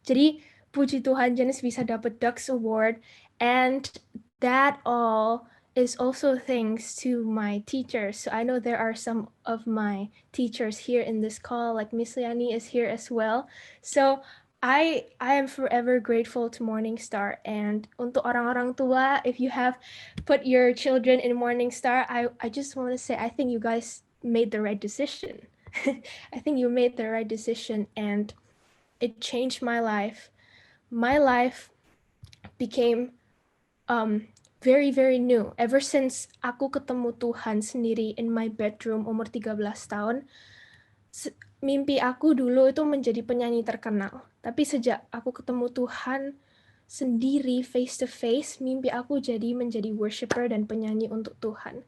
Jadi puji Tuhan Janice bisa dapat Dux Award, and that all is also thanks to my teachers. So I know there are some of my teachers here in this call, like Miss Liani is here as well. So I am forever grateful to Morning Star. And untuk orang-orang tua, if you have put your children in Morning Star, I just want to say I think you guys made the right decision. I think you made the right decision, and it changed my life. My life became very very new ever since aku ketemu Tuhan sendiri in my bedroom umur 13 tahun. Mimpi aku dulu itu menjadi penyanyi terkenal, tapi sejak aku ketemu Tuhan sendiri face to face, mimpi aku menjadi worshiper dan penyanyi untuk Tuhan.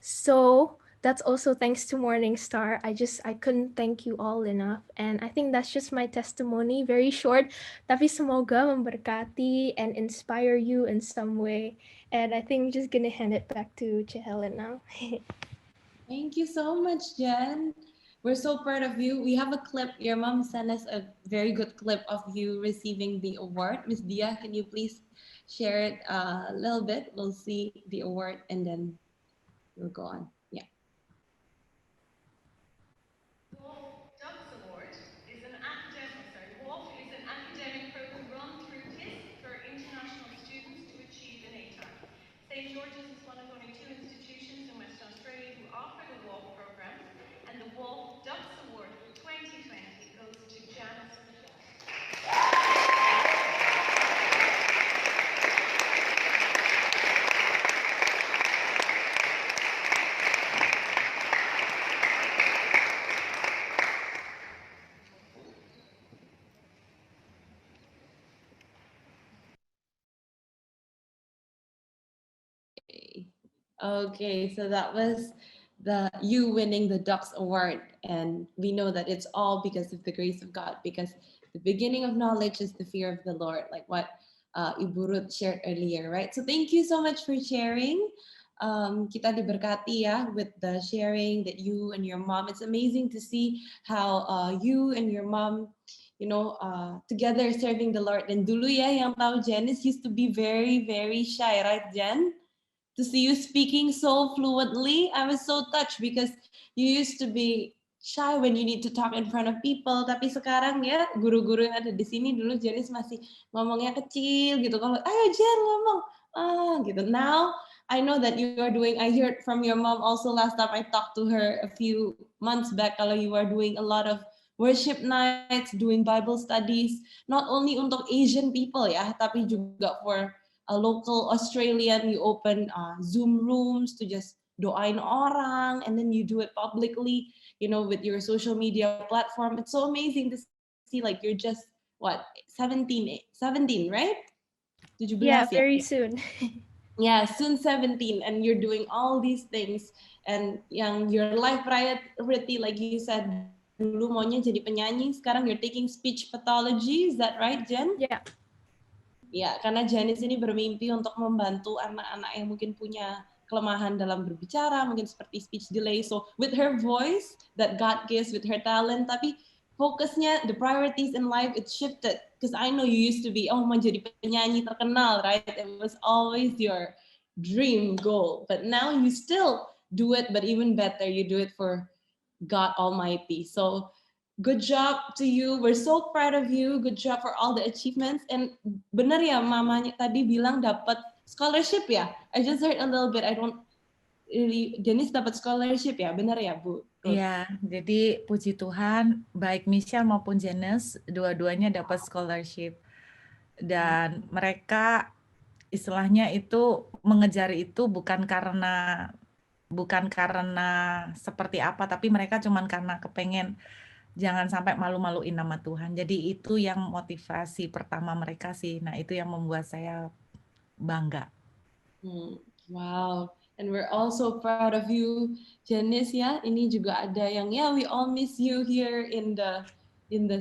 So that's also thanks to Morning Star. I couldn't thank you all enough, and I think that's just my testimony, very short, tapi semoga memberkati and inspire you in some way. And I think I'm just gonna hand it back to Helen now. Thank you so much, Jen. We're so proud of you. We have a clip. Your mom sent us a very good clip of you receiving the award. Miss Dia, can you please share it a little bit? We'll see the award and then we'll go on. Yeah. Dux Award is an academic program run through KISS for international students to achieve an ATAR. St. George's is one of only 2 institutions in Western Australia who offer the WALK program, and the WALK Dux Award for 2020 goes to Janice Michelle. Okay, so that was you winning the Dux Award, and we know that it's all because of the grace of God, because the beginning of knowledge is the fear of the Lord, like what Ibu Ruth shared earlier, right? So thank you so much for sharing. Kita diberkati ya with the sharing that you and your mom. It's amazing to see how you and your mom, together serving the Lord. And dulu ya, yang tahu Janice used to be very, very shy, right, Jen? To see you speaking so fluently, I was so touched because you used to be shy when you need to talk in front of people. Tapi sekarang ya, guru-guru yang ada di sini dulu Janice masih ngomongnya kecil gitu. Kalau ayo Jen ngomong, gitu. Now I know that you are doing. I heard from your mom also last time I talked to her a few months back. Kalau you are doing a lot of worship nights, doing Bible studies, not only untuk Asian people ya, tapi juga for a local Australian, you open Zoom rooms to just doain orang, and then you do it publicly, with your social media platform. It's so amazing to see, like, you're just, what, 17, right? 17 Yeah, ya? very soon. Yeah, soon 17, and you're doing all these things, and your life priority, like you said, dulu maunya jadi penyanyi, sekarang you're taking speech pathology, is that right, Jen? Yeah. Ya, karena Janice ini bermimpi untuk membantu anak-anak yang mungkin punya kelemahan dalam berbicara, mungkin seperti speech delay. So with her voice that God gives, with her talent, tapi fokusnya, the priorities in life, it shifted. Because I know you used to be, mau jadi penyanyi terkenal, right? It was always your dream goal. But now you still do it, but even better, you do it for God Almighty. So good job to you. We're so proud of you. Good job for all the achievements. And benar ya, mamanya tadi bilang dapat scholarship ya? I just heard a little bit. I don't really. Dennis dapat scholarship ya? Benar ya, Bu? Iya, jadi puji Tuhan, baik Michelle maupun Janice, dua-duanya dapat scholarship. Dan mereka istilahnya itu mengejar itu bukan karena seperti apa, tapi mereka cuman karena kepengen jangan sampai malu-maluin nama Tuhan. Jadi itu yang motivasi pertama mereka sih. Nah, itu yang membuat saya bangga. Wow. And we're also proud of you, Janice ya. Ini juga ada yang we all miss you here in the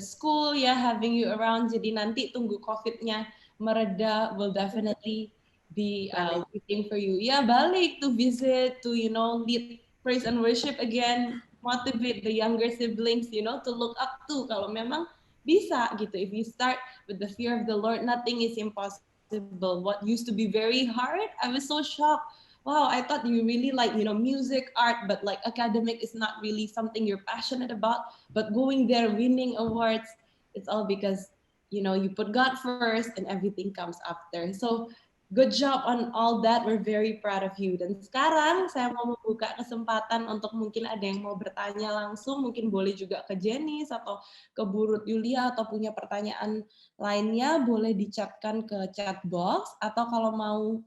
school ya, having you around. Jadi nanti tunggu COVID-nya mereda, will definitely be waiting for you. Ya, balik to visit, to lead praise and worship again, motivate the younger siblings, to look up to. Kalau memang bisa gitu. If you start with the fear of the Lord, nothing is impossible. What used to be very hard, I was so shocked. Wow, I thought you really like, music, art, but like academic is not really something you're passionate about. But going there, winning awards, it's all because, you put God first and everything comes after. So good job on all that. We're very proud of you. Dan sekarang saya mau membuka kesempatan untuk mungkin ada yang mau bertanya langsung, mungkin boleh juga ke Jenis atau ke Burut Yulia atau punya pertanyaan lainnya, boleh dicatkan ke chat box, atau kalau mau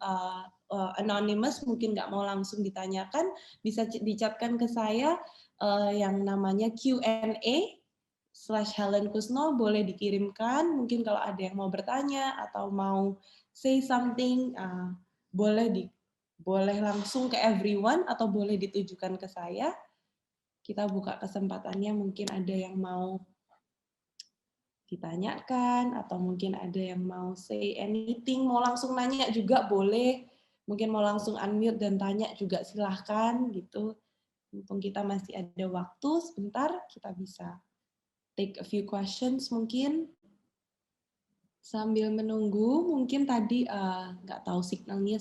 anonymous mungkin nggak mau langsung ditanyakan, bisa dicatkan ke saya yang namanya Q&A/Helen Kusno, boleh dikirimkan. Mungkin kalau ada yang mau bertanya atau mau say something, boleh langsung ke everyone atau boleh ditujukan ke saya. Kita buka kesempatannya, mungkin ada yang mau ditanyakan atau mungkin ada yang mau say anything, mau langsung nanya juga boleh. Mungkin mau langsung unmute dan tanya juga silahkan gitu. Mumpung kita masih ada waktu sebentar, kita bisa take a few questions mungkin. Sambil menunggu, mungkin tadi nggak tahu signalnya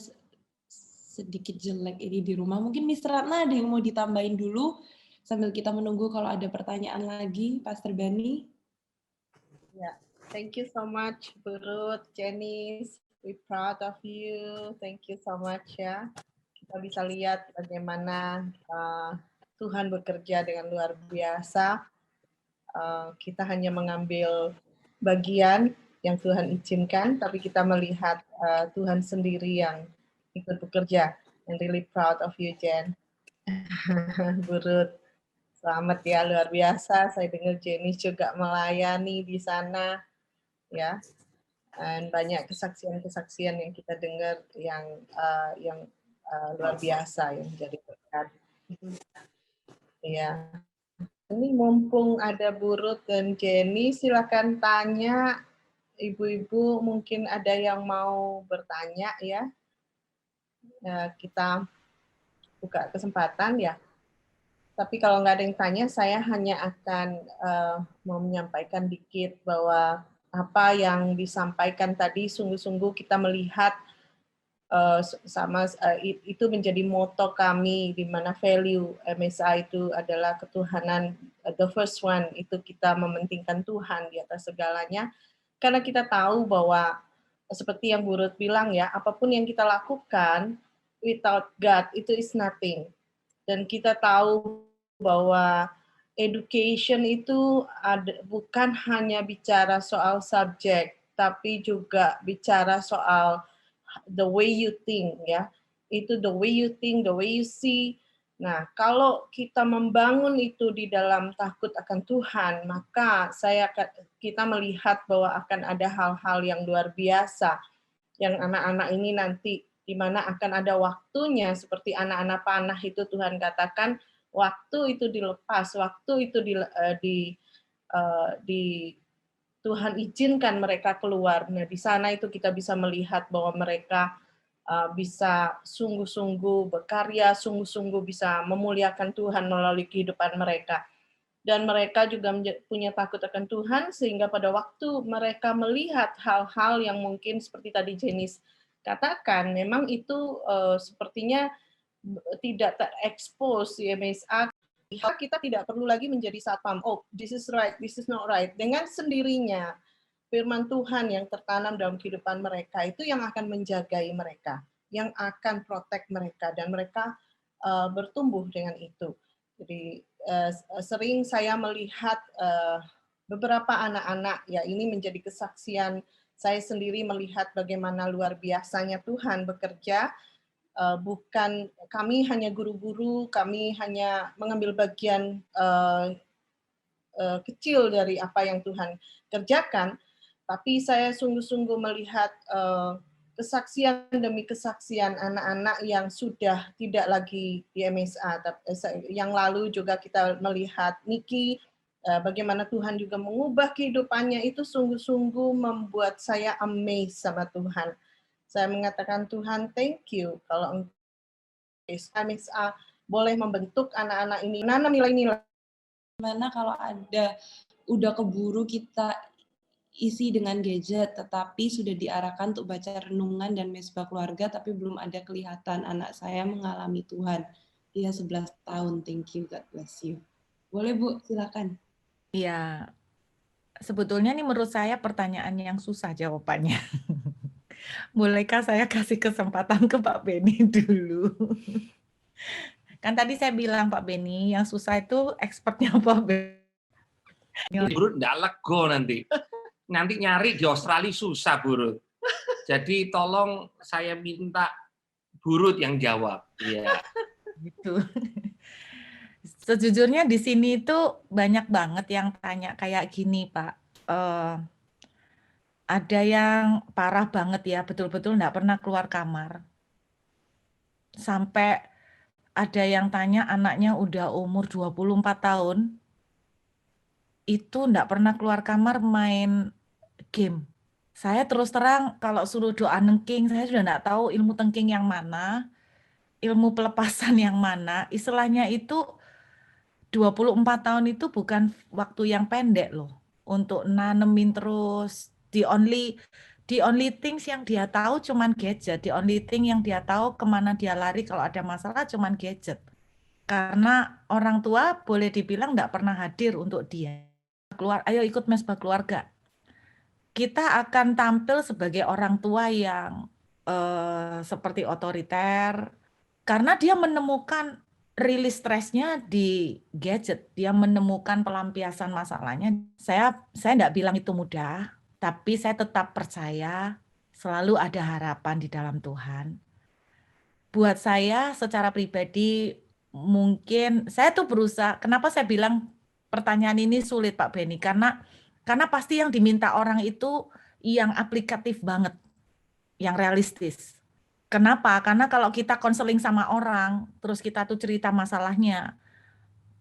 sedikit jelek ini di rumah. Mungkin Miss Ratna ada yang mau ditambahin dulu sambil kita menunggu kalau ada pertanyaan lagi, Pastor Benny. Yeah, thank you so much, Burut, Janice. We proud of you. Thank you so much ya. Kita bisa lihat bagaimana Tuhan bekerja dengan luar biasa. Kita hanya mengambil bagian yang Tuhan izinkan, tapi kita melihat Tuhan sendiri yang ikut bekerja. And really proud of you, Jen. Burut, selamat ya, luar biasa. Saya dengar Jenny juga melayani di sana, ya. Dan banyak kesaksian-kesaksian yang kita dengar yang luar biasa yang jadi berkat. Ya. Ini mumpung ada Burut dan Jenny, silakan tanya. Ibu-ibu mungkin ada yang mau bertanya ya. Kita buka kesempatan ya. Tapi kalau nggak ada yang tanya, saya hanya akan mau menyampaikan dikit bahwa apa yang disampaikan tadi sungguh-sungguh kita melihat itu menjadi moto kami, di mana value MSA itu adalah ketuhanan, the first one, itu kita mementingkan Tuhan di atas segalanya, karena kita tahu bahwa seperti yang Burut bilang ya, apapun yang kita lakukan without God itu is nothing. Dan kita tahu bahwa education itu bukan hanya bicara soal subjek, tapi juga bicara soal the way you think ya. Itu the way you think, the way you see. Nah, kalau kita membangun itu di dalam takut akan Tuhan, maka kita melihat bahwa akan ada hal-hal yang luar biasa yang anak-anak ini nanti di mana akan ada waktunya seperti anak-anak panah itu Tuhan katakan waktu itu dilepas, waktu itu Tuhan izinkan mereka keluar. Nah, di sana itu kita bisa melihat bahwa mereka bisa sungguh-sungguh berkarya, sungguh-sungguh bisa memuliakan Tuhan melalui kehidupan mereka. Dan mereka juga punya takut akan Tuhan, sehingga pada waktu mereka melihat hal-hal yang mungkin seperti tadi Jenis katakan, memang itu sepertinya tidak terekspos di MSA. Kita tidak perlu lagi menjadi satpam, oh this is right, this is not right. Dengan sendirinya, firman Tuhan yang tertanam dalam kehidupan mereka itu yang akan menjagai mereka, yang akan protect mereka, dan mereka bertumbuh dengan itu. Jadi sering saya melihat beberapa anak-anak, ya ini menjadi kesaksian saya sendiri melihat bagaimana luar biasanya Tuhan bekerja. Bukan kami hanya guru-guru, kami hanya mengambil bagian kecil dari apa yang Tuhan kerjakan, tapi saya sungguh-sungguh melihat kesaksian demi kesaksian anak-anak yang sudah tidak lagi di MSA. Yang lalu juga kita melihat Niki, bagaimana Tuhan juga mengubah kehidupannya, itu sungguh-sungguh membuat saya amazed sama Tuhan. Saya mengatakan, Tuhan, thank you kalau MSA boleh membentuk anak-anak ini, menanam nilai-nilai Gimana kalau udah keburu kita isi dengan gadget, tetapi sudah diarahkan untuk baca renungan dan mesbah keluarga, tapi belum ada kelihatan anak saya mengalami Tuhan. Dia 11 tahun. Thank you, God bless you. Boleh Bu, silakan. Ya, sebetulnya ini menurut saya pertanyaan yang susah jawabannya. Bolehkah saya kasih kesempatan ke Pak Beni dulu? Kan tadi saya bilang Pak Beni, yang susah itu expertnya Pak Beni. Burut nggak lego nanti. Nanti nyari di Australia susah Burut. Jadi tolong saya minta Burut yang jawab. Iya. Gitu. Sejujurnya di sini itu banyak banget yang tanya kayak gini Pak. Ada yang parah banget ya, betul-betul nggak pernah keluar kamar. Sampai ada yang tanya anaknya udah umur 24 tahun, itu nggak pernah keluar kamar main game. Saya terus terang kalau suruh doa nengking, saya sudah nggak tahu ilmu tengking yang mana, ilmu pelepasan yang mana. Istilahnya itu 24 tahun itu bukan waktu yang pendek loh. Untuk nanemin terus, the only things yang dia tahu cuman gadget, the only thing yang dia tahu kemana dia lari kalau ada masalah cuman gadget. Karena orang tua boleh dibilang nggak pernah hadir untuk dia. Keluar, ayo ikut mesbah keluarga. Kita akan tampil sebagai orang tua yang seperti otoriter, karena dia menemukan rilis stresnya di gadget, dia menemukan pelampiasan masalahnya. Saya nggak bilang itu mudah, tapi saya tetap percaya selalu ada harapan di dalam Tuhan. Buat saya secara pribadi, mungkin saya tuh berusaha, kenapa saya bilang pertanyaan ini sulit Pak Beni, karena pasti yang diminta orang itu yang aplikatif banget, yang realistis. Kenapa? Karena kalau kita konseling sama orang, terus kita tuh cerita masalahnya,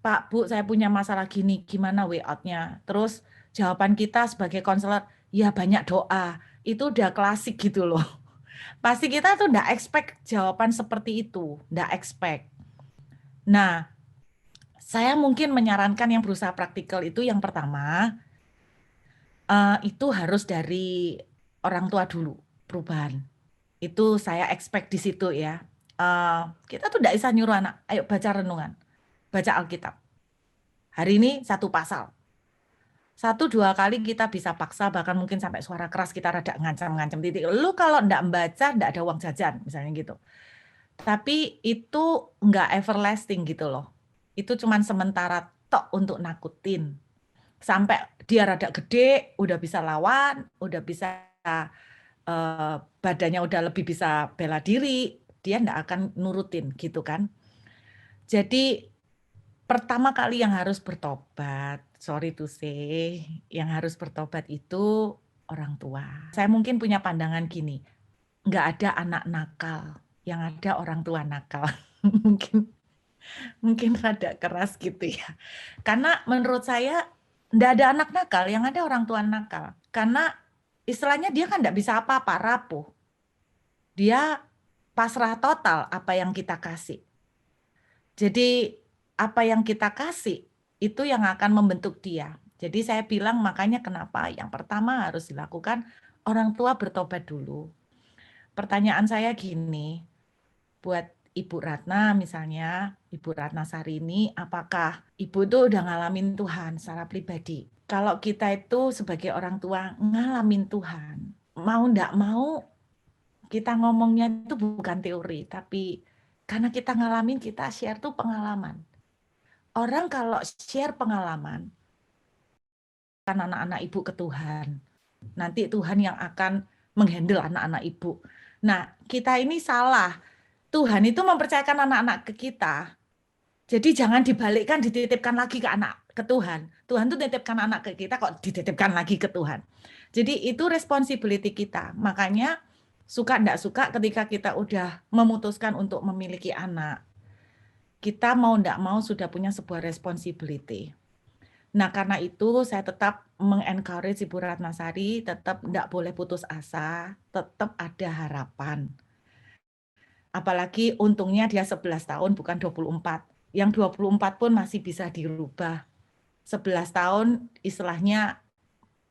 Pak, Bu, saya punya masalah gini, gimana way out-nya? Terus jawaban kita sebagai konselor, ya banyak doa. Itu udah klasik gitu loh. Pasti kita tuh nggak expect jawaban seperti itu, nggak expect. Nah, saya mungkin menyarankan yang berusaha praktikal itu yang pertama, itu harus dari orang tua dulu, perubahan. Itu saya expect di situ ya. Kita tuh tidak bisa nyuruh anak, ayo baca renungan, baca Alkitab. Hari ini 1 pasal. 1-2 kali kita bisa paksa, bahkan mungkin sampai suara keras kita rada ngancam-ngancam titik. Lu kalau enggak membaca, enggak ada uang jajan, misalnya gitu. Tapi itu enggak everlasting gitu loh. Itu cuman sementara tok untuk nakutin. Sampai dia rada gede, udah bisa lawan, udah bisa badannya udah lebih bisa bela diri, dia enggak akan nurutin gitu kan. Jadi pertama kali yang harus bertobat, sorry to say, yang harus bertobat itu orang tua. Saya mungkin punya pandangan gini, nggak ada anak nakal, yang ada orang tua nakal. mungkin rada keras gitu ya. Karena menurut saya nggak ada anak nakal, yang ada orang tua nakal. Karena istilahnya dia kan nggak bisa apa-apa, rapuh. Dia pasrah total apa yang kita kasih. Jadi apa yang kita kasih itu yang akan membentuk dia. Jadi saya bilang makanya kenapa yang pertama harus dilakukan orang tua bertobat dulu. Pertanyaan saya gini, buat Ibu Ratna misalnya, Ibu Ratna Sarini, apakah Ibu tuh udah ngalamin Tuhan secara pribadi? Kalau kita itu sebagai orang tua ngalamin Tuhan, mau ndak mau kita ngomongnya itu bukan teori, tapi karena kita ngalamin, kita share tuh pengalaman. Orang kalau share pengalaman, kan anak-anak ibu ke Tuhan. Nanti Tuhan yang akan menghandle anak-anak ibu. Nah, kita ini salah. Tuhan itu mempercayakan anak-anak ke kita. Jadi jangan dibalikkan, dititipkan lagi ke Tuhan. Tuhan tuh titipkan anak ke kita, kok dititipkan lagi ke Tuhan. Jadi itu responsibility kita. Makanya suka enggak suka ketika kita udah memutuskan untuk memiliki anak, kita mau enggak mau sudah punya sebuah responsibility. Nah, karena itu saya tetap mengencourage Ibu Ratnasari, tetap enggak boleh putus asa, tetap ada harapan. Apalagi untungnya dia 11 tahun bukan 24. Yang 24 pun masih bisa dirubah. 11 tahun istilahnya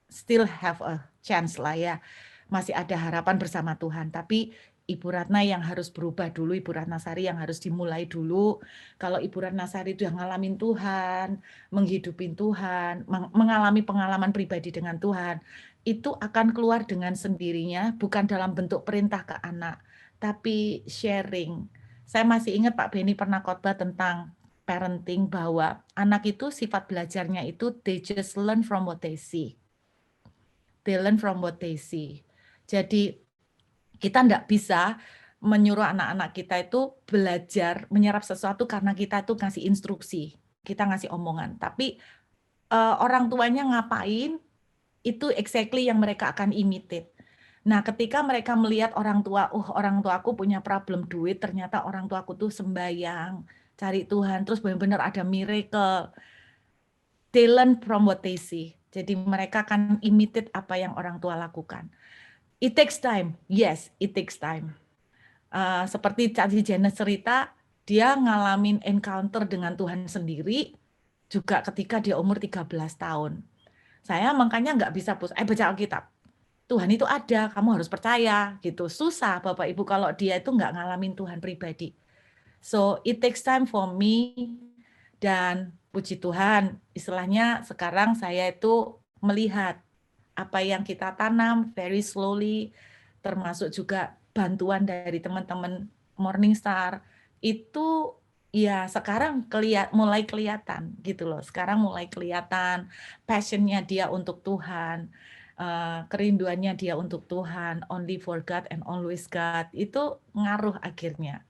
still have a chance lah ya. Masih ada harapan bersama Tuhan. Tapi Ibu Ratna yang harus berubah dulu, Ibu Ratna Sari yang harus dimulai dulu. Kalau Ibu Ratna Sari sudah ngalamin Tuhan, menghidupin Tuhan, mengalami pengalaman pribadi dengan Tuhan, itu akan keluar dengan sendirinya, bukan dalam bentuk perintah ke anak, tapi sharing. Saya masih ingat Pak Beni pernah khotbah tentang parenting, bahwa anak itu sifat belajarnya itu they just learn from what they see. They learn from what they see. Jadi kita tidak bisa menyuruh anak-anak kita itu belajar menyerap sesuatu karena kita itu ngasih instruksi, kita ngasih omongan. Tapi orang tuanya ngapain, itu exactly yang mereka akan imitate. Nah, ketika mereka melihat orang tua, orang tuaku punya problem duit, ternyata orang tuaku tuh sembahyang, cari Tuhan, terus benar-benar ada miracle. They learn from what they see. Jadi mereka akan imitate apa yang orang tua lakukan. It takes time. Yes, it takes time. Seperti Caci Janes cerita, dia ngalamin encounter dengan Tuhan sendiri juga ketika dia umur 13 tahun. Saya makanya nggak bisa baca Alkitab. Tuhan itu ada, kamu harus percaya gitu. Susah Bapak Ibu kalau dia itu nggak ngalamin Tuhan pribadi. So it takes time for me, dan puji Tuhan, istilahnya sekarang saya itu melihat apa yang kita tanam very slowly, termasuk juga bantuan dari teman-teman Morning Star, itu ya sekarang mulai kelihatan gitu loh. Sekarang mulai kelihatan passionnya dia untuk Tuhan, kerinduannya dia untuk Tuhan, only for God and always God, itu ngaruh akhirnya.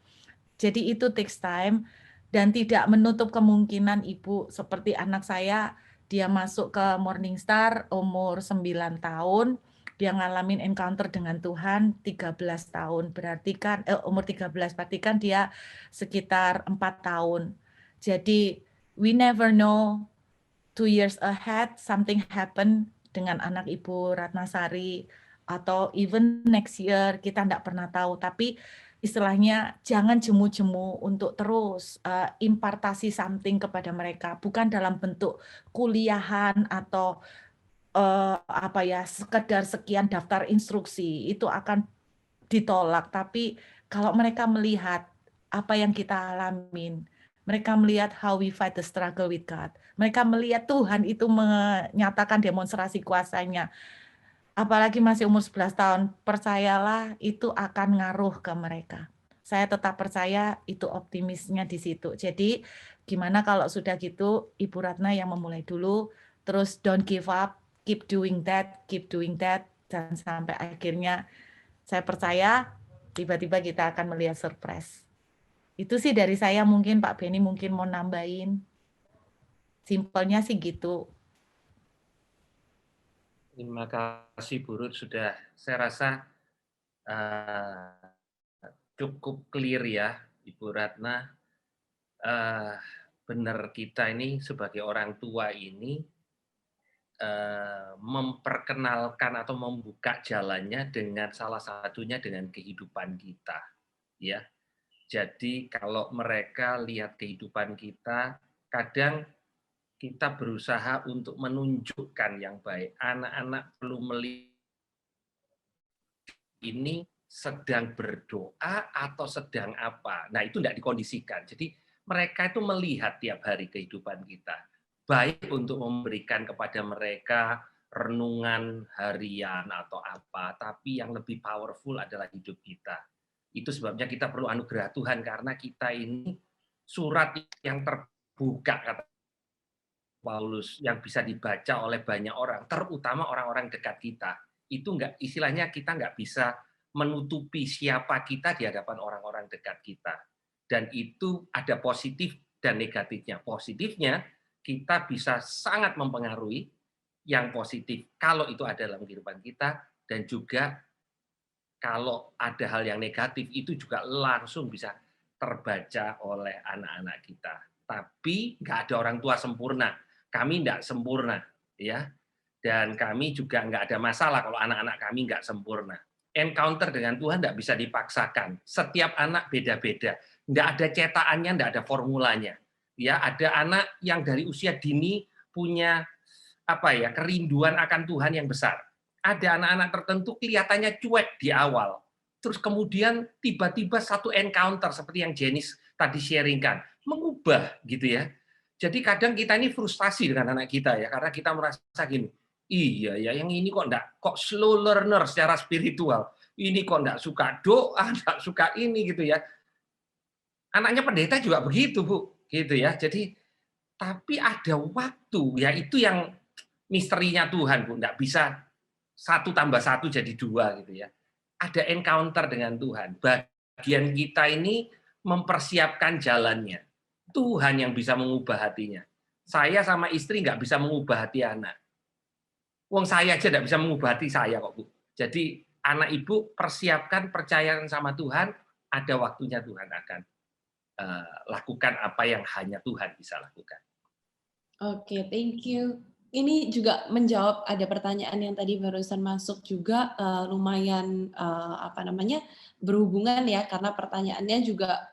Jadi itu takes time, dan tidak menutup kemungkinan Ibu seperti anak saya, dia masuk ke Morning Star umur 9 tahun, dia ngalamin encounter dengan Tuhan 13 tahun, berarti kan umur 13 berarti kan dia sekitar 4 tahun. Jadi we never know 2 years ahead something happen dengan anak Ibu Ratna Sari, atau even next year, kita tidak pernah tahu. Tapi istilahnya jangan jemu-jemu untuk terus impartasi something kepada mereka, bukan dalam bentuk kuliahan atau sekedar sekian daftar instruksi, itu akan ditolak. Tapi kalau mereka melihat apa yang kita alamin, mereka melihat how we fight the struggle with God, mereka melihat Tuhan itu menyatakan demonstrasi kuasanya, apalagi masih umur 11 tahun, percayalah itu akan ngaruh ke mereka. Saya tetap percaya itu optimisnya di situ. Jadi gimana kalau sudah gitu, Ibu Ratna yang memulai dulu, terus don't give up, keep doing that, dan sampai akhirnya saya percaya tiba-tiba kita akan melihat surprise. Itu sih dari saya, mungkin Pak Beni mungkin mau nambahin. Simpelnya sih gitu. Terima kasih Bu Ruth, sudah saya rasa cukup clear ya Ibu Ratna. Benar, kita ini sebagai orang tua ini memperkenalkan atau membuka jalannya dengan salah satunya dengan kehidupan kita, ya. Jadi kalau mereka lihat kehidupan kita, kadang kita berusaha untuk menunjukkan yang baik. Anak-anak perlu melihat ini sedang berdoa atau sedang apa. Nah, itu tidak dikondisikan. Jadi mereka itu melihat tiap hari kehidupan kita. Baik untuk memberikan kepada mereka renungan harian atau apa, tapi yang lebih powerful adalah hidup kita. Itu sebabnya kita perlu anugerah Tuhan, karena kita ini surat yang terbuka, kata Paulus, yang bisa dibaca oleh banyak orang, terutama orang-orang dekat kita. Itu enggak, istilahnya kita nggak bisa menutupi siapa kita di hadapan orang-orang dekat kita. Dan itu ada positif dan negatifnya. Positifnya, kita bisa sangat mempengaruhi yang positif kalau itu ada dalam kehidupan kita, dan juga kalau ada hal yang negatif itu juga langsung bisa terbaca oleh anak-anak kita. Tapi nggak ada orang tua sempurna. Kami nggak sempurna, ya. Dan kami juga nggak ada masalah kalau anak-anak kami nggak sempurna. Encounter dengan Tuhan nggak bisa dipaksakan. Setiap anak beda-beda. Nggak ada cetakannya, nggak ada formulanya. Ya, ada anak yang dari usia dini punya kerinduan akan Tuhan yang besar. Ada anak-anak tertentu kelihatannya cuek di awal, terus kemudian tiba-tiba satu encounter seperti yang Janice tadi sharingkan, mengubah gitu ya. Jadi kadang kita ini frustasi dengan anak kita ya, karena kita merasa gini, iya ya, yang ini kok slow learner secara spiritual, ini kok enggak suka doa, enggak suka ini gitu ya. Anaknya pendeta juga begitu, Bu, gitu ya. Jadi tapi ada waktu, ya itu yang misterinya Tuhan, Bu, enggak bisa 1+1 jadi 2 gitu ya. Ada encounter dengan Tuhan. Bagian kita ini mempersiapkan jalannya. Tuhan yang bisa mengubah hatinya. Saya sama istri nggak bisa mengubah hati anak. Wong saya aja nggak bisa mengubah hati saya kok, Bu. Jadi anak ibu persiapkan, percayakan sama Tuhan, ada waktunya Tuhan akan lakukan apa yang hanya Tuhan bisa lakukan. Oke, thank you. Ini juga menjawab ada pertanyaan yang tadi barusan masuk juga lumayan berhubungan ya, karena pertanyaannya juga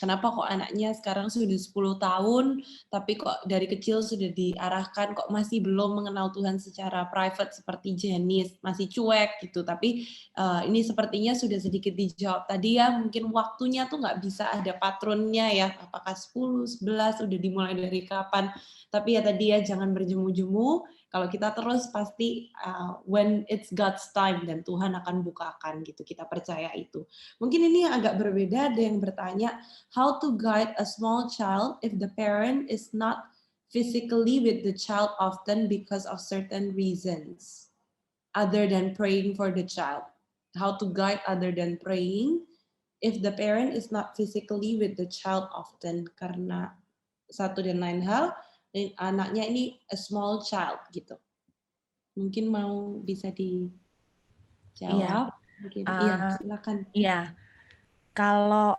kenapa kok anaknya sekarang sudah 10 tahun tapi kok dari kecil sudah diarahkan kok masih belum mengenal Tuhan secara private seperti Janice, masih cuek gitu. Tapi ini sepertinya sudah sedikit dijawab tadi ya, mungkin waktunya tuh nggak bisa ada patronnya ya, apakah 10, 11 udah dimulai dari kapan. Tapi ya tadi ya jangan berjemu-jemu, kalau kita terus pasti when it's God's time dan Tuhan akan bukakan gitu, kita percaya itu. Mungkin ini yang agak berbeda, ada yang bertanya, how to guide a small child if the parent is not physically with the child often because of certain reasons, other than praying for the child. How to guide other than praying if the parent is not physically with the child often, karena satu dan lain hal, anaknya ini a small child gitu. Mungkin mau bisa dijawab. Iya, silakan. Iya, kalau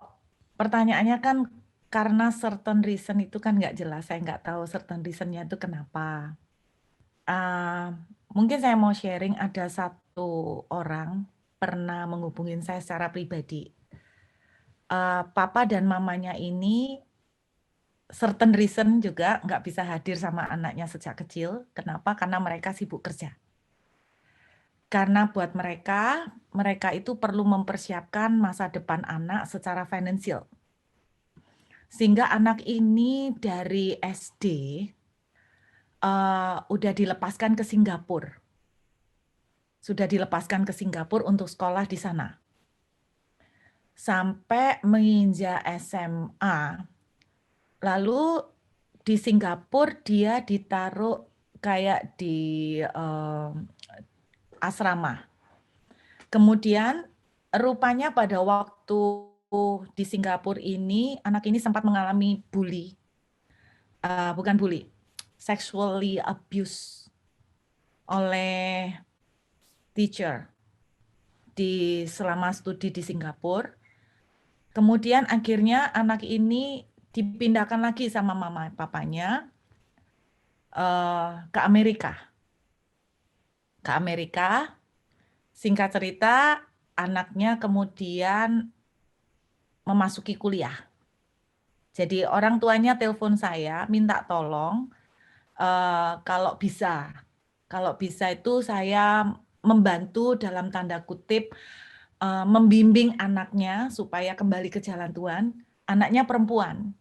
pertanyaannya kan karena certain reason itu kan nggak jelas, saya nggak tahu certain reasonnya itu kenapa. Mungkin saya mau sharing, ada satu orang pernah menghubungin saya secara pribadi. Papa dan mamanya ini certain reason juga nggak bisa hadir sama anaknya sejak kecil. Kenapa? Karena mereka sibuk kerja. Karena buat mereka itu perlu mempersiapkan masa depan anak secara finansial. Sehingga anak ini dari SD udah dilepaskan ke Singapura. Sudah dilepaskan ke Singapura untuk sekolah di sana. Sampai menginjak SMA, lalu di Singapura dia ditaruh kayak di asrama. Kemudian rupanya pada waktu di Singapura ini, anak ini sempat mengalami bully. Bukan bully, sexually abuse oleh teacher selama studi di Singapura. Kemudian akhirnya anak ini dipindahkan lagi sama mama papanya ke Amerika. Singkat cerita, anaknya kemudian memasuki kuliah. Jadi orang tuanya telepon saya, minta tolong kalau bisa itu saya membantu dalam tanda kutip membimbing anaknya supaya kembali ke jalan Tuhan. Anaknya perempuan.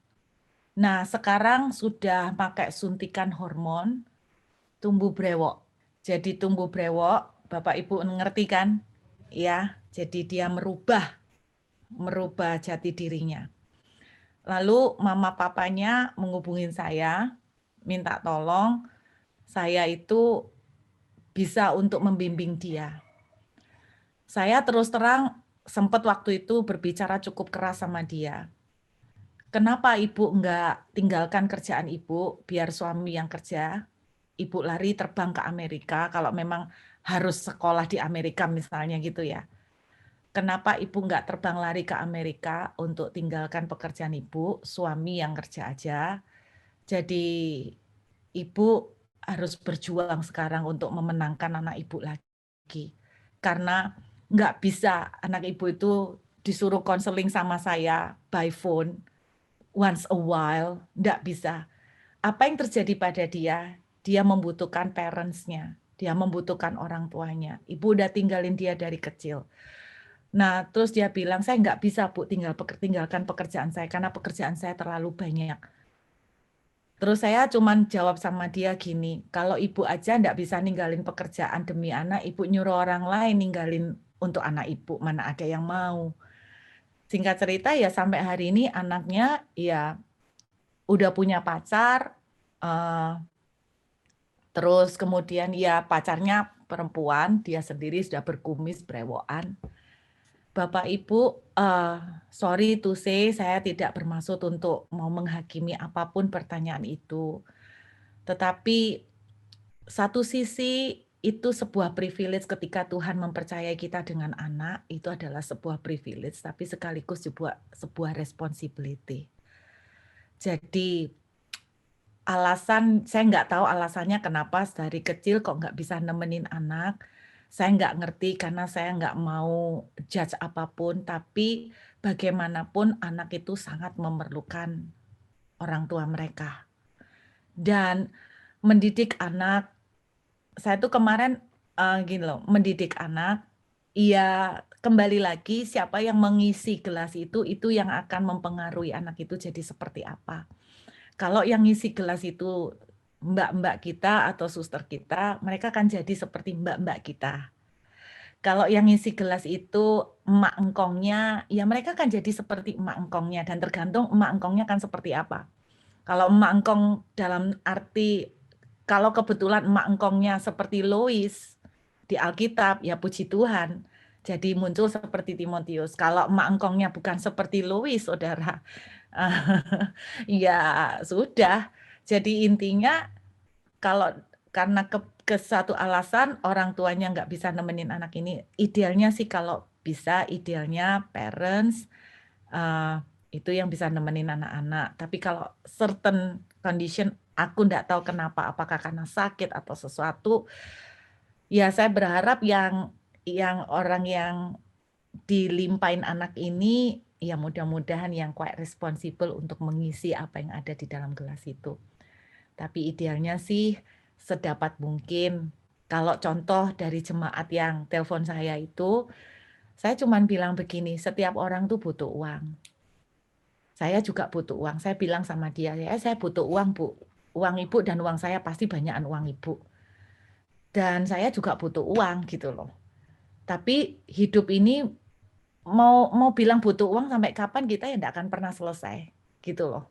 Nah, sekarang sudah pakai suntikan hormon tumbuh brewok. Jadi tumbuh brewok, Bapak Ibu ngerti kan? Ya, jadi dia merubah jati dirinya. Lalu mama papanya menghubungin saya, minta tolong saya itu bisa untuk membimbing dia. Saya terus terang sempat waktu itu berbicara cukup keras sama dia. Kenapa ibu enggak tinggalkan kerjaan ibu, biar suami yang kerja, ibu lari terbang ke Amerika, kalau memang harus sekolah di Amerika misalnya gitu ya. Kenapa ibu enggak terbang lari ke Amerika untuk tinggalkan pekerjaan ibu, suami yang kerja aja. Jadi ibu harus berjuang sekarang untuk memenangkan anak ibu lagi. Karena enggak bisa anak ibu itu disuruh konseling sama saya by phone once a while, enggak bisa. Apa yang terjadi pada dia? dia membutuhkan parents-nya, dia membutuhkan orang tuanya. Ibu udah tinggalin dia dari kecil. Nah, terus dia bilang, saya nggak bisa Bu tinggalkan pekerjaan saya karena pekerjaan saya terlalu banyak. Terus saya cuman jawab sama dia gini, kalau ibu aja nggak bisa ninggalin pekerjaan demi anak, ibu nyuruh orang lain ninggalin untuk anak ibu, mana ada yang mau. Singkat cerita ya sampai hari ini anaknya ya udah punya pacar, terus kemudian ya pacarnya perempuan, dia sendiri sudah berkumis, brewokan. Bapak Ibu, sorry to say, saya tidak bermaksud untuk mau menghakimi apapun pertanyaan itu. Tetapi satu sisi itu sebuah privilege ketika Tuhan mempercayai kita dengan anak, itu adalah sebuah privilege, tapi sekaligus juga sebuah responsibility. Jadi saya nggak tahu alasannya kenapa dari kecil kok nggak bisa nemenin anak. Saya nggak ngerti karena saya nggak mau judge apapun, tapi bagaimanapun anak itu sangat memerlukan orang tua mereka. Dan mendidik anak, saya tuh kemarin gini loh, mendidik anak, ya kembali lagi siapa yang mengisi gelas itu yang akan mempengaruhi anak itu jadi seperti apa. Kalau yang ngisi gelas itu mbak-mbak kita atau suster kita, mereka akan jadi seperti mbak-mbak kita. Kalau yang ngisi gelas itu emak engkongnya, ya mereka akan jadi seperti emak engkongnya, dan tergantung emak engkongnya kan seperti apa. Kalau emak engkong dalam arti, kalau kebetulan emak engkongnya seperti Lois di Alkitab, ya puji Tuhan, jadi muncul seperti Timotius. Kalau emak engkongnya bukan seperti Lois, saudara, ya sudah. Jadi intinya kalau karena ke satu alasan orang tuanya nggak bisa nemenin anak ini, idealnya sih kalau bisa, idealnya parents itu yang bisa nemenin anak-anak. Tapi kalau certain condition, aku nggak tahu kenapa, apakah karena sakit atau sesuatu, ya saya berharap yang orang yang dilimpahin anak ini, ya mudah-mudahan yang quite responsible untuk mengisi apa yang ada di dalam gelas itu. Tapi idealnya sih sedapat mungkin. Kalau contoh dari jemaat yang telepon saya itu, saya cuma bilang begini, setiap orang tuh butuh uang. Saya juga butuh uang. Saya bilang sama dia, saya butuh uang, Bu. Uang Ibu dan uang saya pasti banyakan uang Ibu. Dan saya juga butuh uang gitu loh. Tapi hidup ini mau bilang butuh uang sampai kapan kita ya tidak akan pernah selesai gitu loh.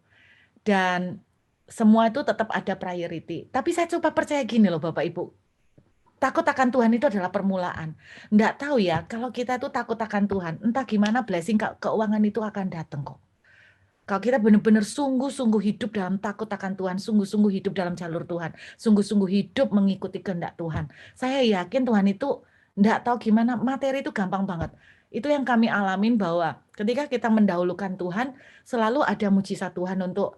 Dan semua itu tetap ada priority. Tapi saya coba percaya gini loh Bapak Ibu. Takut akan Tuhan itu adalah permulaan. Nggak tahu ya, kalau kita itu takut akan Tuhan, entah gimana blessing keuangan itu akan datang kok. Kalau kita benar-benar sungguh-sungguh hidup dalam takut akan Tuhan, sungguh-sungguh hidup dalam jalur Tuhan, sungguh-sungguh hidup mengikuti kehendak Tuhan. Saya yakin Tuhan itu nggak tahu gimana, materi itu gampang banget. Itu yang kami alamin bahwa ketika kita mendahulukan Tuhan, selalu ada mujizat Tuhan untuk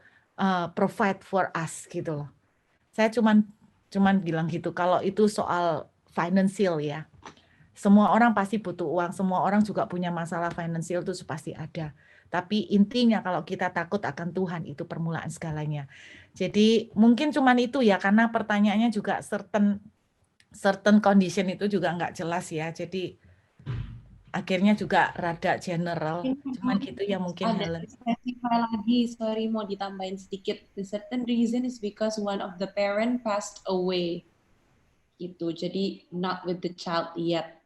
provide for us gitu loh. Saya cuman bilang gitu, kalau itu soal financial ya. Semua orang pasti butuh uang, semua orang juga punya masalah financial itu pasti ada. Tapi intinya kalau kita takut akan Tuhan itu permulaan segalanya. Jadi mungkin cuman itu ya, karena pertanyaannya juga certain condition itu juga nggak jelas ya. Jadi akhirnya juga rada general. Cuman gitu ya mungkin Ada specify lagi, sorry mau ditambahin sedikit. The certain reason is because one of the parent passed away. Gitu. Jadi not with the child yet.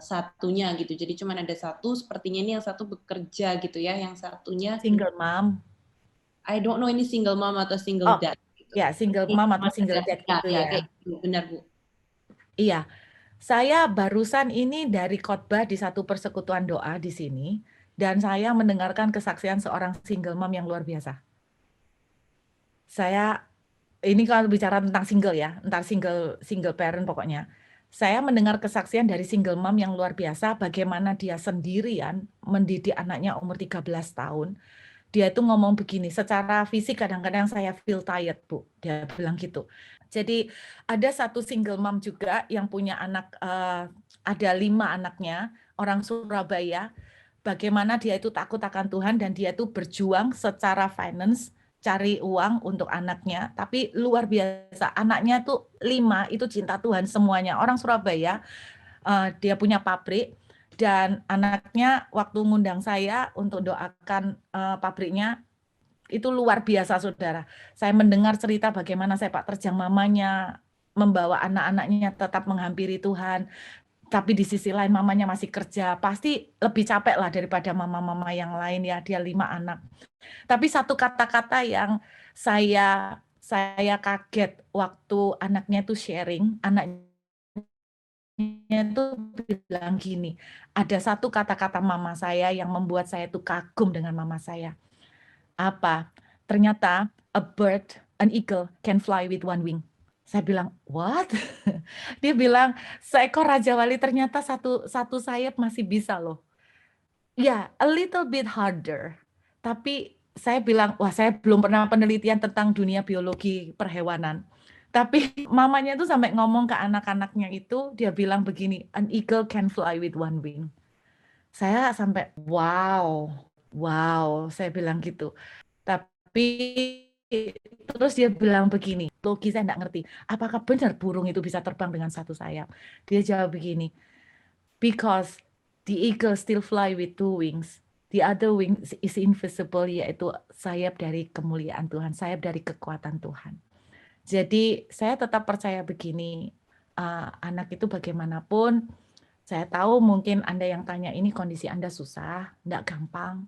Satunya gitu. Jadi cuma ada satu, sepertinya ini yang satu bekerja gitu ya, yang satunya single mom. I don't know ini single mom atau single dad. Gitu. Ya, single mom atau single dad gitu ya. Benar Bu. Iya. Saya barusan ini dari khotbah di satu persekutuan doa di sini, dan saya mendengarkan kesaksian seorang single mom yang luar biasa. Saya ini kalau bicara tentang single ya, entar single parent pokoknya. Saya mendengar kesaksian dari single mom yang luar biasa, bagaimana dia sendirian mendidik anaknya umur 13 tahun. Dia itu ngomong begini, secara fisik kadang-kadang saya feel tired, Bu. Dia bilang gitu. Jadi ada satu single mom juga yang punya anak, ada 5 anaknya, orang Surabaya. Bagaimana dia itu takut akan Tuhan dan dia itu berjuang secara finance cari uang untuk anaknya, tapi luar biasa. Anaknya tuh 5, itu cinta Tuhan semuanya. Orang Surabaya, dia punya pabrik, dan anaknya waktu ngundang saya untuk doakan pabriknya, itu luar biasa, saudara. Saya mendengar cerita bagaimana sepak terjang mamanya, membawa anak-anaknya tetap menghampiri Tuhan. Tapi di sisi lain mamanya masih kerja, pasti lebih capek lah daripada mama-mama yang lain ya, dia 5 anak. Tapi satu kata-kata yang saya kaget waktu anaknya itu sharing, anaknya itu bilang gini, ada satu kata-kata mama saya yang membuat saya itu kagum dengan mama saya. Apa? Ternyata an eagle can fly with one wing. Saya bilang, what? Dia bilang, seekor Raja Wali ternyata satu sayap masih bisa loh. Ya, a little bit harder. Tapi saya bilang, wah saya belum pernah penelitian tentang dunia biologi perhewanan. Tapi mamanya tuh sampai ngomong ke anak-anaknya itu, dia bilang begini, an eagle can fly with one wing. Saya sampai, wow, saya bilang gitu. Tapi terus dia bilang begini, logi saya enggak ngerti, apakah benar burung itu bisa terbang dengan satu sayap? Dia jawab begini, because the eagle still fly with 2 wings, the other wing is invisible, yaitu sayap dari kemuliaan Tuhan, sayap dari kekuatan Tuhan. Jadi saya tetap percaya begini, anak itu bagaimanapun, saya tahu mungkin Anda yang tanya ini kondisi Anda susah, enggak gampang,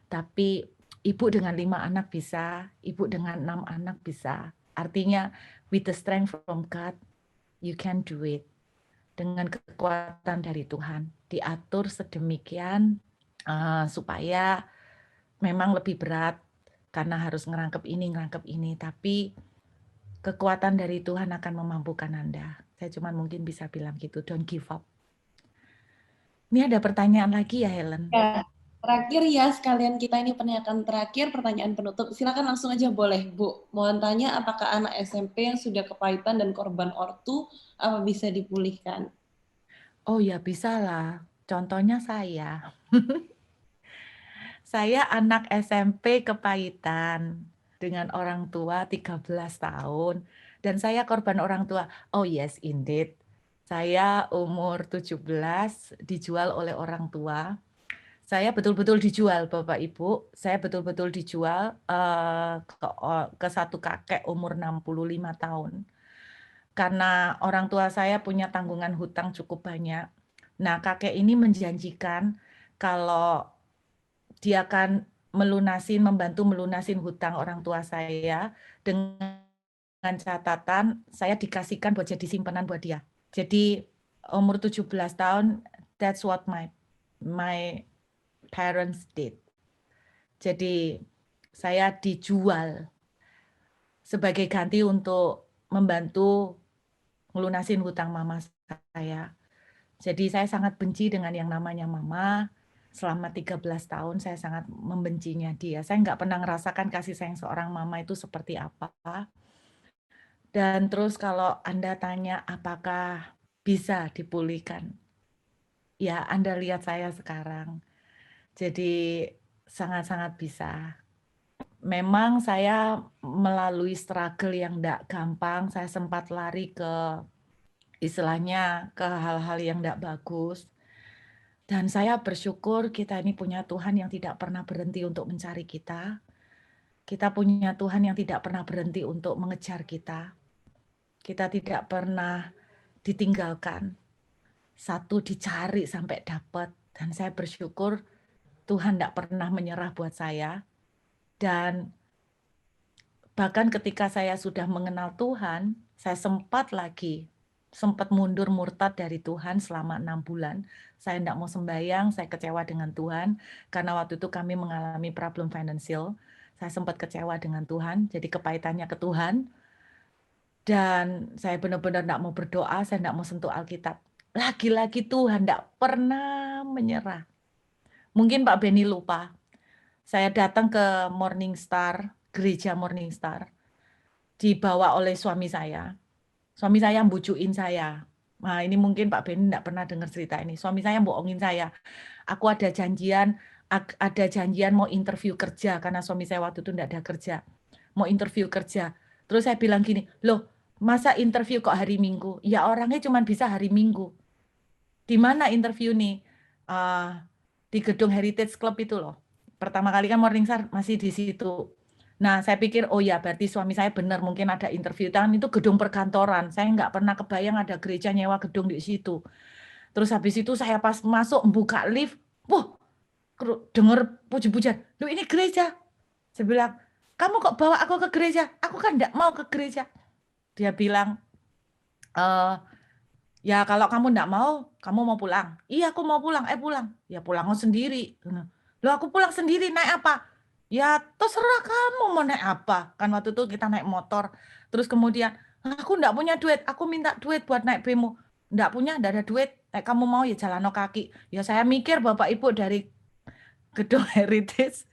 tapi ibu dengan 5 anak bisa, ibu dengan 6 anak bisa. Artinya, with the strength from God, you can do it. Dengan kekuatan dari Tuhan, diatur sedemikian supaya memang lebih berat, karena harus ngerangkep ini, tapi kekuatan dari Tuhan akan memampukan Anda. Saya cuma mungkin bisa bilang gitu, don't give up. Ini ada pertanyaan lagi ya, Helen? Ya. Terakhir ya, sekalian kita ini pernyataan terakhir, pertanyaan penutup. Silakan langsung aja boleh, Bu. Mohon tanya, apakah anak SMP yang sudah kepahitan dan korban ortu, apa bisa dipulihkan? Oh ya, bisa lah. Contohnya saya. Saya anak SMP kepahitan dengan orang tua 13 tahun. Dan saya korban orang tua. Oh yes, indeed. Saya umur 17 dijual oleh orang tua. Saya betul-betul dijual, Bapak Ibu. Saya betul-betul dijual ke satu kakek umur 65 tahun. Karena orang tua saya punya tanggungan hutang cukup banyak. Nah, kakek ini menjanjikan kalau dia akan membantu melunasin hutang orang tua saya dengan catatan saya dikasihkan buat jadi simpanan buat dia. Jadi umur 17 tahun, that's what my parents did. Jadi saya dijual sebagai ganti untuk membantu melunasin hutang mama saya. Jadi saya sangat benci dengan yang namanya mama. Selama 13 tahun saya sangat membencinya dia. Saya nggak pernah merasakan kasih sayang seorang mama itu seperti apa. Dan terus kalau Anda tanya apakah bisa dipulihkan, ya Anda lihat saya sekarang. Jadi sangat-sangat bisa. Memang saya melalui struggle yang enggak gampang, saya sempat lari ke istilahnya ke hal-hal yang enggak bagus. Dan saya bersyukur kita ini punya Tuhan yang tidak pernah berhenti untuk mencari kita. Kita punya Tuhan yang tidak pernah berhenti untuk mengejar kita. Kita tidak pernah ditinggalkan. Satu dicari sampai dapat. Dan saya bersyukur Tuhan tidak pernah menyerah buat saya. Dan bahkan ketika saya sudah mengenal Tuhan, saya sempat mundur murtad dari Tuhan selama 6 bulan. Saya tidak mau sembahyang, saya kecewa dengan Tuhan. Karena waktu itu kami mengalami problem financial. Saya sempat kecewa dengan Tuhan, jadi kepahitannya ke Tuhan. Dan saya benar-benar tidak mau berdoa, saya tidak mau sentuh Alkitab. Lagi-lagi Tuhan tidak pernah menyerah. Mungkin Pak Benny lupa. Saya datang ke Morning Star, gereja Morning Star, dibawa oleh suami saya. Suami saya bujukin saya. Nah, ini mungkin Pak Benny tidak pernah dengar cerita ini. Suami saya bohongin saya. Aku ada janjian mau interview kerja karena suami saya waktu itu tidak ada kerja. mau interview kerja. Terus saya bilang gini, loh masa interview kok hari Minggu? Ya orangnya cuma bisa hari Minggu. Di mana interview nih? Di gedung Heritage Club itu loh. Pertama kali kan Morningstar masih di situ. Nah, saya pikir, oh ya berarti suami saya benar, mungkin ada interview. Tangan itu gedung perkantoran. Saya nggak pernah kebayang ada gereja nyewa gedung di situ. Terus habis itu saya pas masuk buka lift, wah, denger puji-pujian. Loh ini gereja. Saya bilang, kamu kok bawa aku ke gereja? Aku kan nggak mau ke gereja. Dia bilang, ya kalau kamu nggak mau, kamu mau pulang. Iya aku mau pulang, pulang. Ya pulang sendiri. Loh aku pulang sendiri, naik apa? Ya terserah kamu mau naik apa. Kan waktu itu kita naik motor. Terus kemudian, aku nggak punya duit, aku minta duit buat naik bemo. Nggak punya, nggak ada duit. Kamu mau ya jalan kaki. Ya saya mikir Bapak Ibu dari gedung Heritage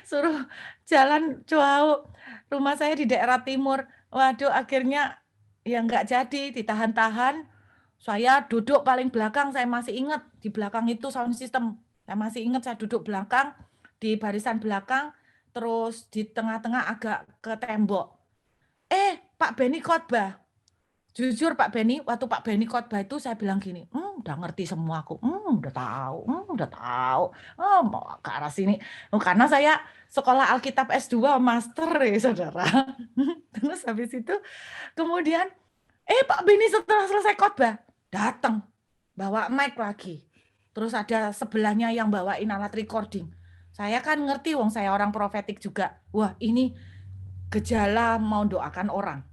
suruh jalan jauh. Rumah saya di daerah timur. Waduh akhirnya ya nggak jadi, ditahan-tahan. Saya duduk paling belakang, saya masih ingat di belakang itu sound system. Saya masih ingat saya duduk belakang, di barisan belakang, terus di tengah-tengah agak ke tembok. Pak Benny khotbah. Jujur Pak Benny, waktu Pak Benny khotbah itu saya bilang gini, udah ngerti semua aku, udah tahu, mau ke arah sini. Karena saya sekolah Alkitab S2 Master ya saudara. Terus habis itu kemudian, Pak Benny setelah selesai khotbah, datang, bawa mic lagi. Terus ada sebelahnya yang bawain alat recording. Saya kan ngerti, wong saya orang profetik juga. Wah ini gejala mau doakan orang.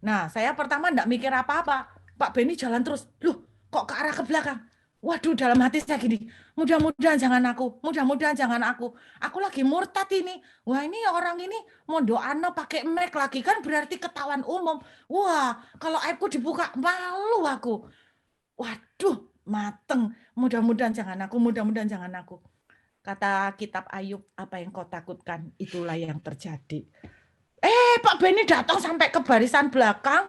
Nah, saya pertama enggak mikir apa-apa. Pak Benny jalan terus. Loh, kok ke arah ke belakang? Waduh, dalam hati saya gini, mudah-mudahan jangan aku, mudah-mudahan jangan aku. Aku lagi murtad ini. Wah, ini orang ini mau doana pakai mic lagi, kan berarti ketahuan umum. Wah, kalau aibku dibuka, malu aku. Waduh, mateng. Mudah-mudahan jangan aku, mudah-mudahan jangan aku. Kata kitab Ayub, apa yang kau takutkan, itulah yang terjadi. Pak Benny datang sampai ke barisan belakang,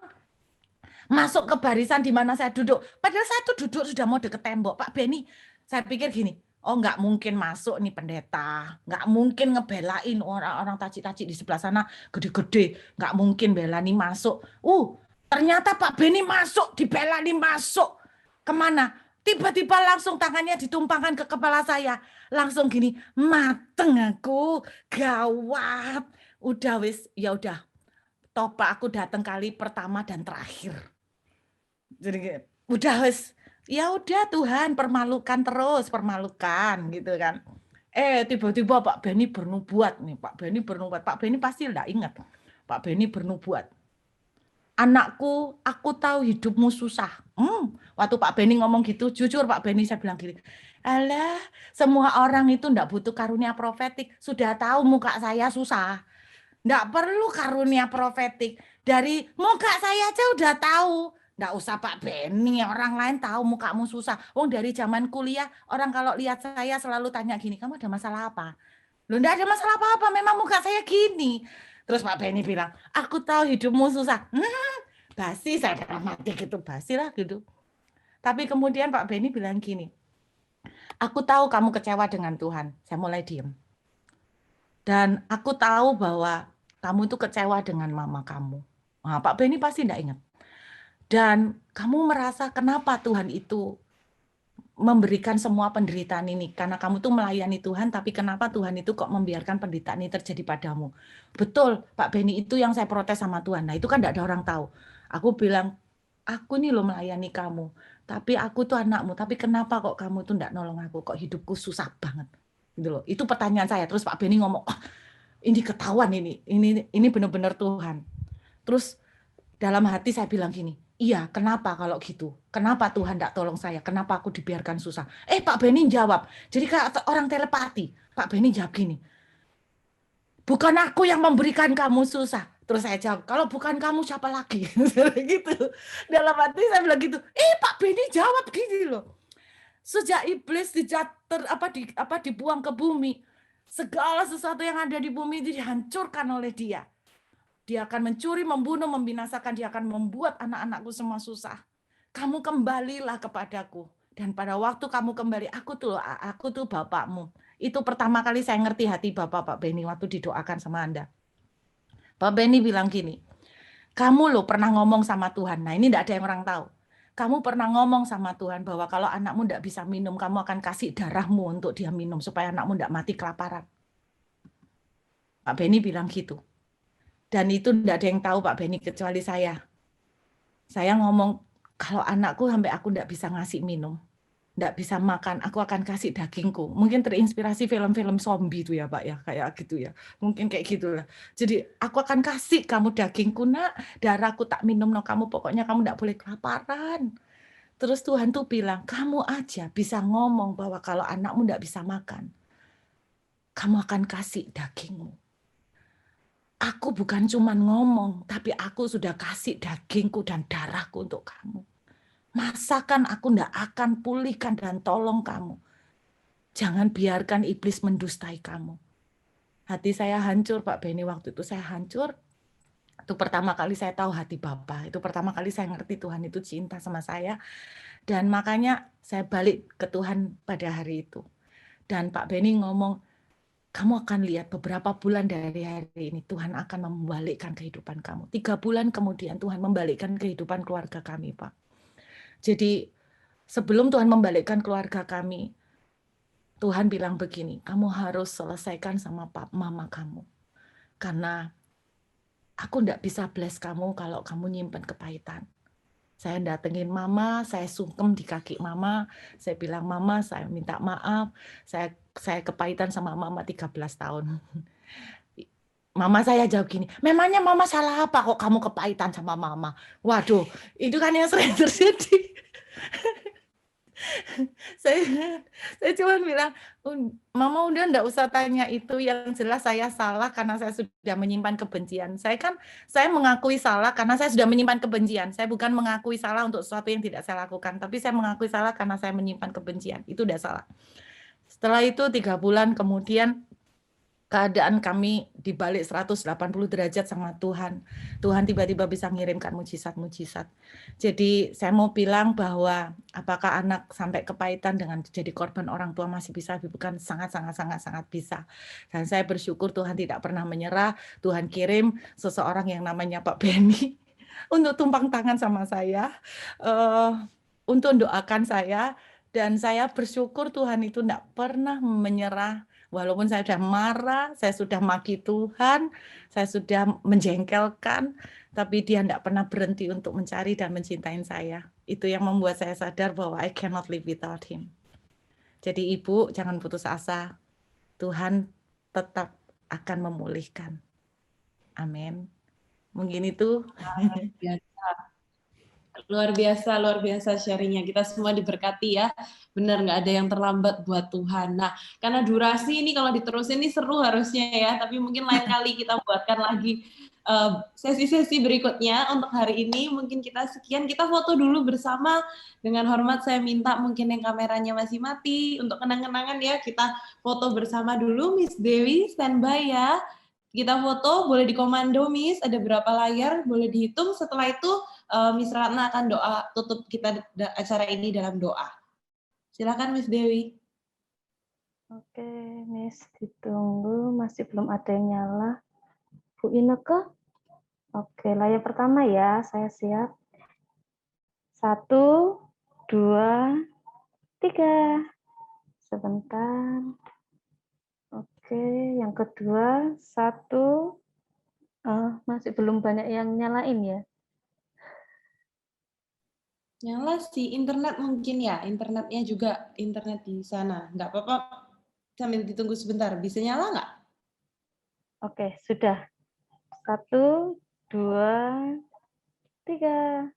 masuk ke barisan di mana saya duduk. Padahal saya tuh duduk sudah mau deket tembok. Pak Benny, saya pikir gini, oh nggak mungkin masuk nih pendeta, nggak mungkin ngebelain orang-orang taci-taci di sebelah sana gede-gede, nggak mungkin belani masuk. Ternyata Pak Benny masuk, dibelani masuk. Kemana? Tiba-tiba langsung tangannya ditumpangkan ke kepala saya. Langsung gini, mateng aku, gawat. Udah wis, ya udah. Toba aku datang kali pertama dan terakhir. Jadi udah wis, ya udah Tuhan permalukan terus, permalukan gitu kan. Tiba-tiba Pak Benny bernubuat nih, Pak Benny bernubuat. Pak Benny pasti enggak ingat. Pak Benny bernubuat. Anakku, aku tahu hidupmu susah. Waktu Pak Benny ngomong gitu, jujur Pak Benny saya bilang gini, alah, semua orang itu enggak butuh karunia profetik. Sudah tahu muka saya susah. Enggak perlu karunia profetik. Dari muka saya aja udah tahu. Enggak usah Pak Benny, orang lain tahu mukamu susah. Wong dari zaman kuliah, orang kalau lihat saya selalu tanya gini, kamu ada masalah apa? Loh enggak ada masalah apa-apa, memang muka saya gini. Terus Pak Benny bilang, aku tahu hidupmu susah. Basi, saya dalam hati gitu, basi lah gitu. Tapi kemudian Pak Benny bilang gini, aku tahu kamu kecewa dengan Tuhan. Saya mulai diem. Dan aku tahu bahwa kamu itu kecewa dengan mama kamu. Nah, Pak Benny pasti enggak ingat. Dan kamu merasa kenapa Tuhan itu memberikan semua penderitaan ini? Karena kamu tuh melayani Tuhan, tapi kenapa Tuhan itu kok membiarkan penderitaan ini terjadi padamu? Betul, Pak Benny, itu yang saya protes sama Tuhan. Nah, itu kan enggak ada orang tahu. Aku bilang, aku nih loh melayani kamu, tapi aku tuh anakmu, tapi kenapa kok kamu tuh enggak nolong aku? Kok hidupku susah banget? Gitu loh. Itu pertanyaan saya. Terus Pak Benny ngomong, ini ketahuan ini benar-benar Tuhan. Terus dalam hati saya bilang gini, iya, kenapa kalau gitu? Kenapa Tuhan enggak tolong saya? Kenapa aku dibiarkan susah? Pak Benny jawab, jadi kayak orang telepati. Pak Benny jawab gini, bukan aku yang memberikan kamu susah. Terus saya jawab, kalau bukan kamu siapa lagi? Gitu. Dalam hati saya bilang gitu, Pak Benny jawab gini loh. Sejak iblis dibuang ke bumi, segala sesuatu yang ada di bumi itu dihancurkan oleh dia. Dia akan mencuri, membunuh, membinasakan. Dia akan membuat anak-anakku semua susah. Kamu kembalilah kepadaku. Dan pada waktu kamu kembali, aku tuh bapakmu. Itu pertama kali saya ngerti hati Bapak Benny waktu didoakan sama Anda. Pak Benny bilang gini, kamu loh pernah ngomong sama Tuhan. Nah ini tidak ada yang orang tahu. Kamu pernah ngomong sama Tuhan bahwa kalau anakmu tidak bisa minum, kamu akan kasih darahmu untuk dia minum supaya anakmu tidak mati kelaparan. Pak Benny bilang gitu. Dan itu tidak ada yang tahu Pak Benny kecuali saya. Saya ngomong, kalau anakku sampai aku tidak bisa ngasih minum, tidak bisa makan, aku akan kasih dagingku. Mungkin terinspirasi film-film zombie itu ya Pak ya, kayak gitu ya. Mungkin kayak gitulah. Jadi aku akan kasih kamu dagingku nak, darahku tak minum no kamu, pokoknya kamu tidak boleh kelaparan. Terus Tuhan tuh bilang, kamu aja bisa ngomong bahwa kalau anakmu tidak bisa makan, kamu akan kasih dagingmu. Aku bukan cuma ngomong, tapi aku sudah kasih dagingku dan darahku untuk kamu. Masakan aku tidak akan pulihkan dan tolong kamu. Jangan biarkan iblis mendustai kamu. Hati saya hancur, Pak Benny, waktu itu saya hancur. Itu pertama kali saya tahu hati Bapa. Itu pertama kali saya ngerti Tuhan itu cinta sama saya. Dan makanya saya balik ke Tuhan pada hari itu. Dan Pak Benny ngomong, kamu akan lihat beberapa bulan dari hari ini Tuhan akan membalikkan kehidupan kamu. 3 bulan kemudian Tuhan membalikkan kehidupan keluarga kami, Pak. Jadi sebelum Tuhan membalikkan keluarga kami, Tuhan bilang begini, kamu harus selesaikan sama mama kamu. Karena aku tidak bisa bless kamu kalau kamu nyimpen kepahitan. Saya datengin mama, saya sungkem di kaki mama, saya bilang, mama saya minta maaf, saya kepahitan sama mama 13 tahun. Mama saya jawab gini, memangnya mama salah apa kok kamu kepahitan sama mama? Waduh, itu kan yang sering terjadi. saya cuma bilang, mama udah enggak usah tanya itu, yang jelas saya salah karena saya sudah menyimpan kebencian. Saya mengakui salah karena saya sudah menyimpan kebencian. Saya bukan mengakui salah untuk sesuatu yang tidak saya lakukan, tapi saya mengakui salah karena saya menyimpan kebencian. Itu udah salah. Setelah itu 3 bulan kemudian keadaan kami dibalik 180 derajat sama Tuhan. Tuhan tiba-tiba bisa mengirimkan mujizat-mujizat. Jadi saya mau bilang bahwa apakah anak sampai kepahitan dengan jadi korban orang tua masih bisa? Bukan, sangat bisa. Dan saya bersyukur Tuhan tidak pernah menyerah. Tuhan kirim seseorang yang namanya Pak Benny untuk tumpang tangan sama saya, untuk mendoakan saya. Dan saya bersyukur Tuhan itu tidak pernah menyerah. Walaupun saya sudah marah, saya sudah maki Tuhan, saya sudah menjengkelkan, tapi dia tidak pernah berhenti untuk mencari dan mencintai saya. Itu yang membuat saya sadar bahwa I cannot live without him. Jadi Ibu, jangan putus asa. Tuhan tetap akan memulihkan. Amin. Mungkin itu. Luar biasa sharingnya. Kita semua diberkati ya. Benar, nggak ada yang terlambat buat Tuhan. Nah, karena durasi ini kalau diterusin ini seru harusnya ya. Tapi mungkin lain kali kita buatkan lagi sesi-sesi berikutnya. Untuk hari ini mungkin kita sekian. Kita foto dulu bersama. Dengan hormat saya minta mungkin yang kameranya masih mati. Untuk kenang-kenangan ya, kita foto bersama dulu. Miss Dewi, standby ya. Kita foto, boleh dikomando Miss, ada berapa layar, boleh dihitung. Setelah itu Miss Ratna akan doa tutup kita acara ini dalam doa. Silakan Miss Dewi. Oke, Miss, ditunggu, masih belum ada yang nyala. Bu Ineke? Oke, layar pertama ya, saya siap. 1, 2, 3. Sebentar. Oke, yang kedua, 1. Masih belum banyak yang nyalain ya. Nyala sih, internet mungkin ya, internetnya juga, internet di sana. Nggak apa-apa, sambil ditunggu sebentar. Bisa nyala nggak? Oke, sudah. 1, 2, 3.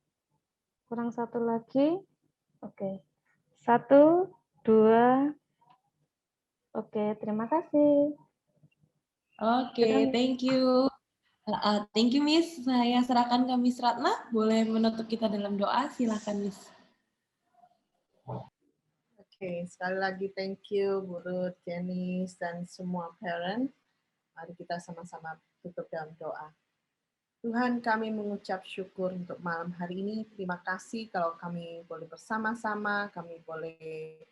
Kurang 1 lagi. Oke. 1, 2. Oke, terima kasih. Oke, thank you. Thank you Miss. Saya serahkan ke Miss Ratna. Boleh menutup kita dalam doa. Silakan Miss. Oke, sekali lagi thank you Bu Ruth, Janice, dan semua parent. Mari kita sama-sama tutup dalam doa. Tuhan, kami mengucap syukur untuk malam hari ini. Terima kasih kalau kami boleh bersama-sama, kami boleh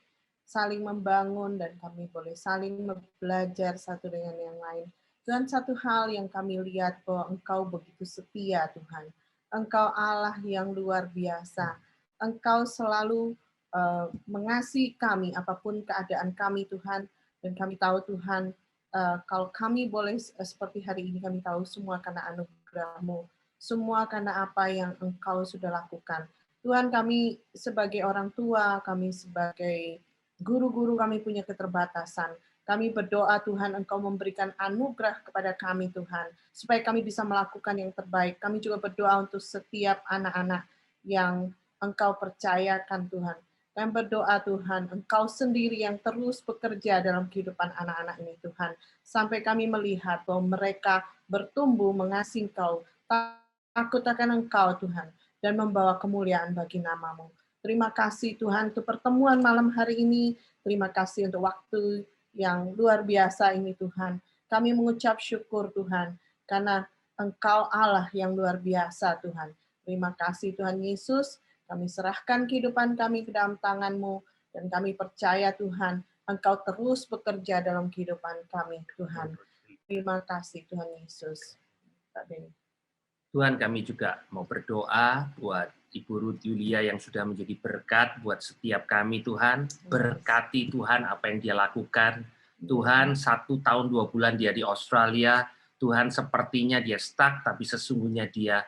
saling membangun, dan kami boleh saling belajar satu dengan yang lain. Tuhan, satu hal yang kami lihat bahwa Engkau begitu setia, Tuhan. Engkau Allah yang luar biasa. Engkau selalu mengasihi kami apapun keadaan kami, Tuhan. Dan kami tahu, Tuhan, kalau kami boleh seperti hari ini, kami tahu semua karena anugerah-Mu. Semua karena apa yang Engkau sudah lakukan. Tuhan, kami sebagai orang tua, kami sebagai guru-guru, kami punya keterbatasan. Kami berdoa, Tuhan, Engkau memberikan anugerah kepada kami, Tuhan, supaya kami bisa melakukan yang terbaik. Kami juga berdoa untuk setiap anak-anak yang Engkau percayakan, Tuhan. Kami berdoa, Tuhan, Engkau sendiri yang terus bekerja dalam kehidupan anak-anak ini, Tuhan. Sampai kami melihat bahwa mereka bertumbuh mengasihi Engkau, takut akan Engkau, Tuhan, dan membawa kemuliaan bagi nama-Mu. Terima kasih, Tuhan, untuk pertemuan malam hari ini. Terima kasih untuk waktu yang luar biasa ini, Tuhan. Kami mengucap syukur, Tuhan, karena Engkau Allah yang luar biasa, Tuhan. Terima kasih, Tuhan Yesus. Kami serahkan kehidupan kami ke dalam tangan-Mu, dan kami percaya, Tuhan, Engkau terus bekerja dalam kehidupan kami, Tuhan. Terima kasih, Tuhan Yesus. Tuhan, kami juga mau berdoa buat Ibu Ruth Yulia yang sudah menjadi berkat buat setiap kami, Tuhan. Berkati Tuhan apa yang dia lakukan. Tuhan, 1 tahun 2 bulan dia di Australia. Tuhan, sepertinya dia stuck, tapi sesungguhnya dia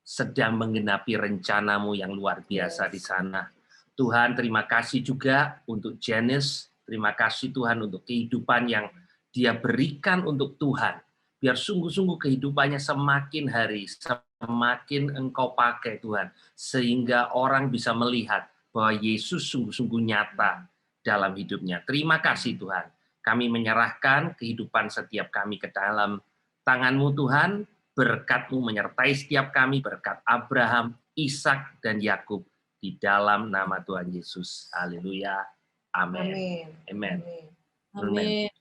sedang menggenapi rencana-Mu yang luar biasa di sana. Tuhan, terima kasih juga untuk Janice. Terima kasih Tuhan untuk kehidupan yang dia berikan untuk Tuhan. Biar sungguh-sungguh kehidupannya semakin hari, semakin Engkau pakai Tuhan. Sehingga orang bisa melihat bahwa Yesus sungguh-sungguh nyata dalam hidupnya. Terima kasih Tuhan. Kami menyerahkan kehidupan setiap kami ke dalam tangan-Mu Tuhan. Berkat-Mu menyertai setiap kami, berkat Abraham, Ishak, dan Yakub. Di dalam nama Tuhan Yesus. Haleluya. Amin. Amin. Amin.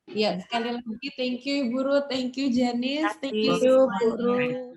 Ya, sekali lagi thank you Ibu Ruth, thank you Janice, thank you Terima kasih. Guru.